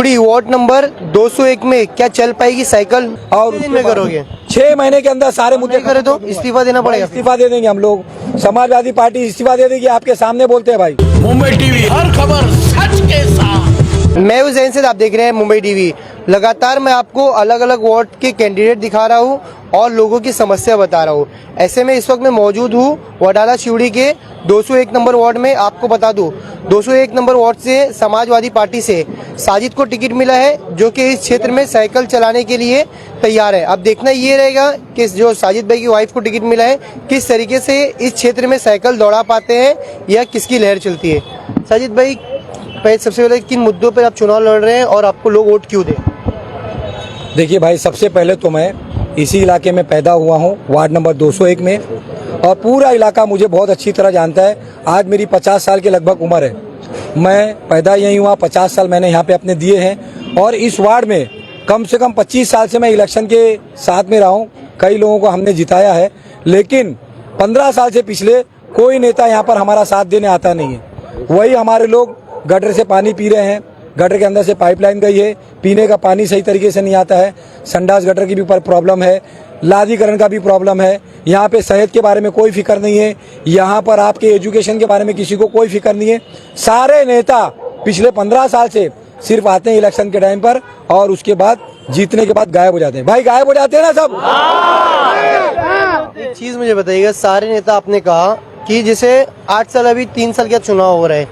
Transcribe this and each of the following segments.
Ward number 201 में क्या चल पाएगी साइकिल? और दिन में करोगे? 6 महीने के अंदर सारे मुद्दे करे तो इस्तीफा देना पड़ेगा। इस्तीफा दे देंगे हम लोग। समाजवादी पार्टी इस्तीफा दे देगी, आपके सामने बोलते हैं भाई। मुंबई टीवी, हर खबर सच के साथ। मैं हूं जैन से, आप देख रहे हैं मुंबई टीवी। लगातार मैं आपको अलग अलग वार्ड के कैंडिडेट दिखा रहा हूं और लोगों की समस्या बता रहा हूं। ऐसे में इस वक्त मैं मौजूद हूं वडाला शिवड़ी के 201 नंबर वार्ड में। आपको बता दूं 201 नंबर वार्ड से समाजवादी पार्टी से साजिद को टिकट मिला है, जो कि इस क्षेत्र में साइकिल चलाने के लिए तैयार है। अब देखना ये रहेगा कि जो साजिद भाई की वाइफ को टिकट मिला है, किस तरीके से इस क्षेत्र में साइकिल दौड़ा पाते हैं या किसकी लहर चलती है। साजिद भाई, सबसे पहले किन मुद्दों पर आप चुनाव लड़ रहे हैं और आपको लोग वोट क्यों दें? देखिए भाई, सबसे पहले तो मैं इसी इलाके में पैदा हुआ हूँ, वार्ड नंबर 201 में, और पूरा इलाका मुझे बहुत अच्छी तरह जानता है। आज मेरी 50 साल के लगभग उम्र है। मैं पैदा यहीं हुआ, 50 साल मैंने यहाँ पे अपने दिए हैं और इस वार्ड में कम से कम 25 साल से मैं इलेक्शन के साथ में रहा हूँ। कई लोगों को हमने जिताया है, लेकिन 15 साल से पिछले कोई नेता यहाँ पर हमारा साथ देने आता नहीं है। वही हमारे लोग गटर से पानी पी रहे हैं, गटर के अंदर से पाइपलाइन गई है, पीने का पानी सही तरीके से नहीं आता है, संडास गटर की भी प्रॉब्लम है, लादीकरण का भी प्रॉब्लम है। यहाँ पे सेहत के बारे में कोई फिक्र नहीं है, यहाँ पर आपके एजुकेशन के बारे में किसी को कोई फिक्र नहीं है। सारे नेता पिछले 15 साल से सिर्फ आते हैं इलेक्शन के टाइम पर और उसके बाद जीतने के बाद गायब हो जाते हैं। भाई गायब हो जाते हैं ना सब। एक चीज मुझे बताइएगा, सारे नेता आपने कहा कि जैसे 8 साल अभी 3 साल का चुनाव हो रहा है,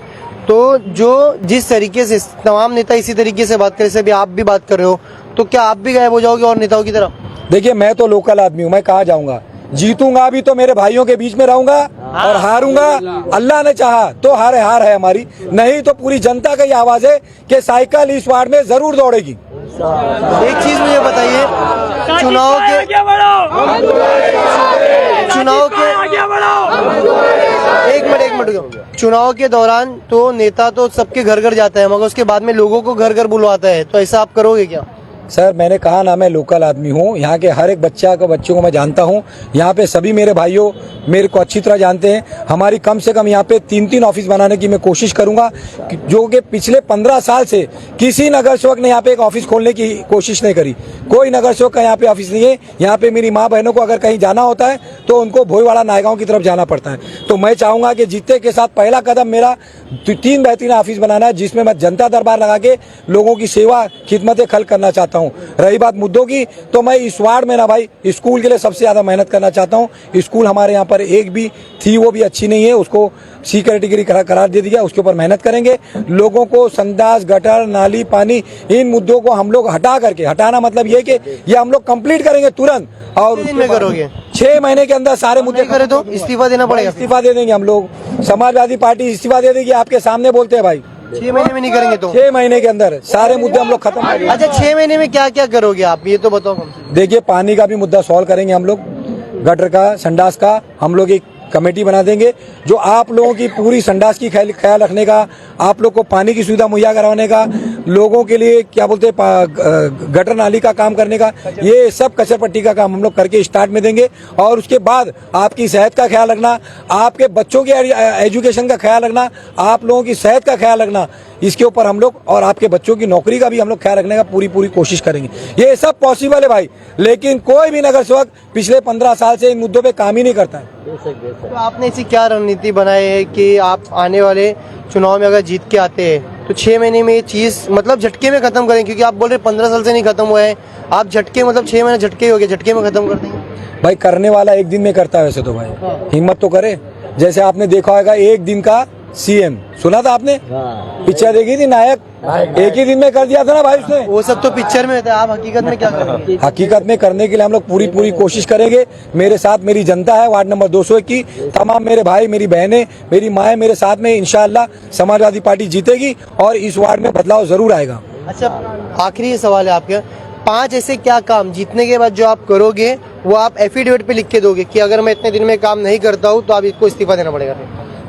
तो जो जिस तरीके से तमाम नेता इसी तरीके से बात करें, भी आप भी बात कर रहे हो, तो क्या आप भी गायब हो जाओगे और नेताओं की तरह? देखिए, मैं तो लोकल आदमी हूँ, मैं कहाँ जाऊँगा। जीतूंगा भी तो मेरे भाइयों के बीच में रहूंगा और हारूंगा अल्लाह ने चाहा तो हार है हमारी, नहीं तो पूरी जनता का ये आवाज है कि साइकिल इस वार्ड में जरूर दौड़ेगी। एक चीज मुझे बताइए, चुनाव के दौरान तो नेता तो सबके घर घर जाता है, मगर उसके बाद में लोगों को घर घर बुलवाता है, तो ऐसा आप करोगे क्या? सर, मैंने कहा ना, मैं लोकल आदमी हूँ, यहाँ के हर एक बच्चों को मैं जानता हूँ। यहाँ पे सभी मेरे भाइयों मेरे को अच्छी तरह जानते हैं। हमारी कम से कम यहाँ पे 3-3 ऑफिस बनाने की मैं कोशिश करूँगा, जो कि पिछले 15 साल से किसी नगर सेवक ने यहाँ पे एक ऑफिस खोलने की कोशिश नहीं करी। कोई नगर सेवक का यहाँ पे ऑफिस नहीं है। यहाँ पे मेरी माँ बहनों को अगर कहीं जाना होता है तो उनको भोईवाड़ा नायगांव की तरफ जाना पड़ता है। तो मैं चाहूँगा कि जीतने के साथ पहला कदम मेरा 3 बेहतरीन ऑफिस बनाना है, जिसमें मैं जनता दरबार लगा के लोगों की सेवा खिदमत खल करना चाहता हूँ। रही बात मुद्दों की, तो मैं इस वार्ड में ना भाई स्कूल के लिए सबसे ज्यादा मेहनत करना चाहता हूँ। स्कूल हमारे यहाँ पर एक भी थी, वो भी अच्छी नहीं है, उसको सी कैटेगरी करार दे दिया, उसके ऊपर मेहनत करेंगे। लोगों को संडास गटर नाली पानी इन मुद्दों को हम लोग हटाना मतलब ये कि ये हम लोग कंप्लीट करेंगे तुरंत। और दिन में करोगे? 6 महीने के अंदर सारे मुद्दे करे तो इस्तीफा देना पड़ेगा। इस्तीफा दे देंगे हम लोग। समाजवादी पार्टी इस्तीफा दे देगी, आपके सामने बोलते हैं भाई। 6 महीने में नहीं करेंगे तो? 6 महीने के अंदर सारे मुद्दे हम लोग खत्म करेंगे। अच्छा, 6 महीने में क्या क्या करोगे आप, ये तो बताओ। देखिए, पानी का भी मुद्दा सॉल्व करेंगे हम लोग, गटर का संडास का हम लोग एक कमेटी बना देंगे, जो आप लोगों की पूरी संडास की ख्याल रखने का, आप लोग को पानी की सुविधा मुहैया करवाने का, लोगों के लिए क्या बोलते हैं गटर नाली का काम करने का, ये सब कचर पट्टी का काम हम लोग करके स्टार्ट में देंगे। और उसके बाद आपकी सेहत का ख्याल रखना, आपके बच्चों के एजुकेशन का ख्याल रखना, आप लोगों की सेहत का ख्याल रखना, इसके ऊपर हम लोग और आपके बच्चों की नौकरी का भी हम लोग ख्याल रखने का पूरी कोशिश करेंगे। ये सब पॉसिबल है भाई, लेकिन कोई भी नगर सेवक पिछले 15 साल से इन मुद्दों पे काम ही नहीं करता है। तो आपने ऐसी क्या रणनीति बनाई है कि आप आने वाले चुनाव में अगर जीत के आते हैं तो 6 महीने में ये चीज मतलब झटके में खत्म करें? क्योंकि आप बोल रहे 15 साल से नहीं खत्म हुआ है, आप झटके मतलब 6 महीने झटके हो गए, झटके में खत्म कर देंगे? भाई, करने वाला एक दिन में करता है वैसे तो भाई। हिम्मत तो करे। जैसे आपने देखा होगा एक दिन का सीएम, सुना था आपने? पिक्चर देखी थी नायक, एक ही दिन में कर दिया था ना भाई उसने। वो सब तो पिक्चर में होता है, आप हकीकत में क्या करेंगे? हकीकत में करने के लिए हम लोग पूरी कोशिश करेंगे। मेरे साथ मेरी जनता है वार्ड नंबर 201 की, तमाम मेरे भाई मेरी बहनें मेरी माएँ मेरे साथ में, इंशाअल्लाह समाजवादी पार्टी जीतेगी और इस वार्ड में बदलाव जरूर आएगा। अच्छा, आखिरी सवाल है आपके, 5 ऐसे क्या काम जीतने के बाद जो आप करोगे वो आप एफिडेविट पे लिख के दोगे कि अगर मैं इतने दिन में काम नहीं करता हूँ तो आप इसको इस्तीफा देना पड़ेगा?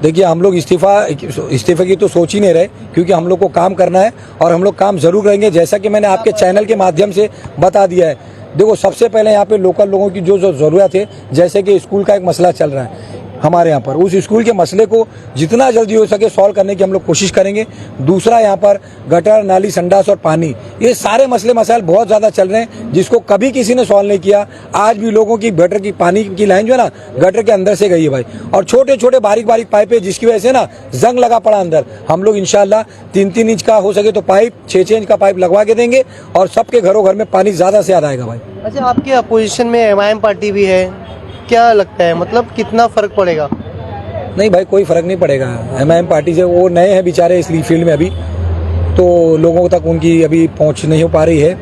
देखिए, हम लोग इस्तीफे की तो सोच ही नहीं रहे, क्योंकि हम लोग को काम करना है और हम लोग काम जरूर करेंगे, जैसा कि मैंने आपके चैनल के माध्यम से बता दिया है। देखो, सबसे पहले यहाँ पे लोकल लोगों की जो जरूरत है, जैसे कि स्कूल का एक मसला चल रहा है, हमारे यहाँ पर। उस स्कूल के मसले को जितना जल्दी हो सके सॉल्व करने की हम लोग कोशिश करेंगे। दूसरा, यहाँ पर गटर, नाली, संडास और पानी, ये सारे मसले मसाइल बहुत ज़्यादा चल रहे हैं जिसको कभी किसी ने सॉल्व नहीं किया। आज भी लोगों की गटर की पानी की लाइन जो है ना गटर के अंदर से गई है भाई, और छोटे छोटे बारीक बारीक पाइप है जिसकी वजह से ना जंग लगा पड़ा अंदर। हम लोग इंशाल्लाह 3-3 इंच का हो सके तो पाइप, 6-6 इंच का पाइप लगवा के देंगे और सबके घरों घर में पानी ज़्यादा से ज़्यादा आएगा भाई। अच्छा, आपके अपोजिशन में एमआईएम पार्टी भी है, क्या लगता है मतलब कितना फर्क पड़ेगा? नहीं भाई, कोई फर्क नहीं पड़ेगा। एमआईएम पार्टी से वो नए हैं बेचारे इस फील्ड में अभी, तो लोगों तक उनकी अभी पहुंच नहीं हो पा रही है।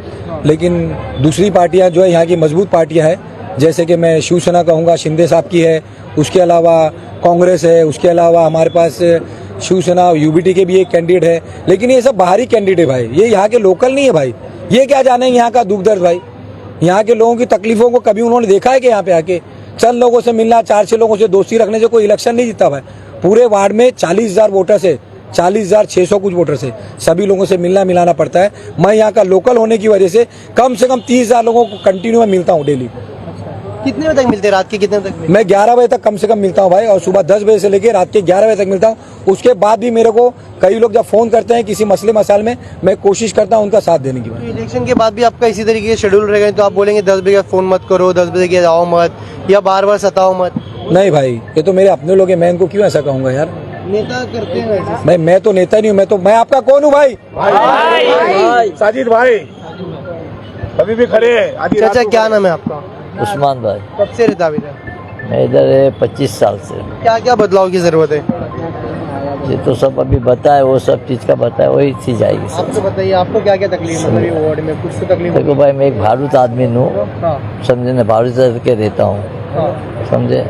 लेकिन दूसरी पार्टियां जो है यहाँ की मजबूत पार्टियां हैं, जैसे कि मैं शिवसेना कहूँगा, शिंदे साहब की है, उसके अलावा कांग्रेस है, उसके अलावा हमारे पास शिवसेना यूबीटी के भी एक कैंडिडेट है। लेकिन ये सब बाहरी कैंडिडेट है भाई, ये यहाँ के लोकल नहीं है भाई। ये क्या जानेंगे यहाँ का दुख दर्द भाई, यहाँ के लोगों की तकलीफों को कभी उन्होंने देखा है कि यहाँ पे आके चंद लोगों से मिलना, 4-6 लोगों से दोस्ती रखने से कोई इलेक्शन नहीं जीता भाई। पूरे वार्ड में 40,000 वोटर से 40,600 कुछ वोटर से सभी लोगों से मिलना मिलाना पड़ता है। मैं यहाँ का लोकल होने की वजह से कम 30,000 लोगों को कंटिन्यू में मिलता हूँ डेली। कितने बजे तक मिलते हैं? रात के कितने बजे तक? मैं 11 बजे तक कम से कम मिलता हूँ भाई, और सुबह 10 बजे से लेकर रात के 11 बजे तक मिलता हूँ। उसके बाद भी मेरे को कई लोग जब फोन करते हैं किसी मसले मसाइल में, मैं कोशिश करता हूँ उनका साथ देने की। तो इलेक्शन के बाद भी आपका इसी तरीके से शेड्यूल रहेगा, तो आप बोलेंगे 10 बजे फोन मत करो, 10 बजे के जाओ मत, या बार बार सताओ मत? नहीं भाई, ये तो मेरे अपने लोग हैं, मैं इनको क्यों ऐसा कहूँगा यार। नेता करते हैं वैसे। मैं तो नेता नहीं हूँ, मैं आपका कौन हूँ भाई? साजिद भाई अभी भी खड़े हैं। चाचा, क्या नाम है आपका? उस्मान भाई। कब से रहता अभी तक? मैं इधर है 25 साल से। क्या क्या बदलाव की जरूरत है? ये तो सब अभी बताए, वो सब चीज़ का बताए, वही चीज़ आएगी सब। आपको बताइए, आपको क्या क्या तकलीफ है मतलब वार्ड में? कुछ तो तकलीफ देखो भाई, मैं एक भाड़ूत आदमी हूँ, हाँ, समझे ना, भाड़ूत के रहता हूँ, हाँ। समझे।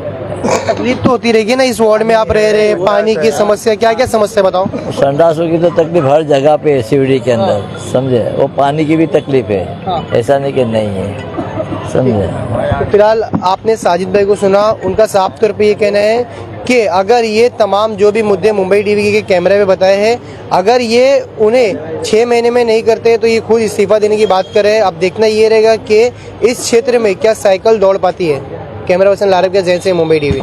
तकलीफ तो होती रहेगी ना इस वार्ड में आप रह रहे हैं। पानी की समस्या, क्या क्या समस्या बताओ? संडासों की तो तकलीफ हर जगह पे है सीढ़ी के अंदर, समझे। वो पानी की भी तकलीफ है, ऐसा नहीं कि नहीं है, समझे। तो फिलहाल आपने साजिद भाई को सुना, उनका साफ तौर पे ये कहना है कि अगर ये तमाम जो भी मुद्दे मुंबई टीवी के कैमरे में बताए हैं, अगर ये उन्हें 6 महीने में नहीं करते तो ये खुद इस्तीफा देने की बात कर रहे हैं। अब देखना ये रहेगा कि इस क्षेत्र में क्या साइकिल दौड़ पाती है। कैमरा पर्सन लारब के जैन से मुंबई टीवी।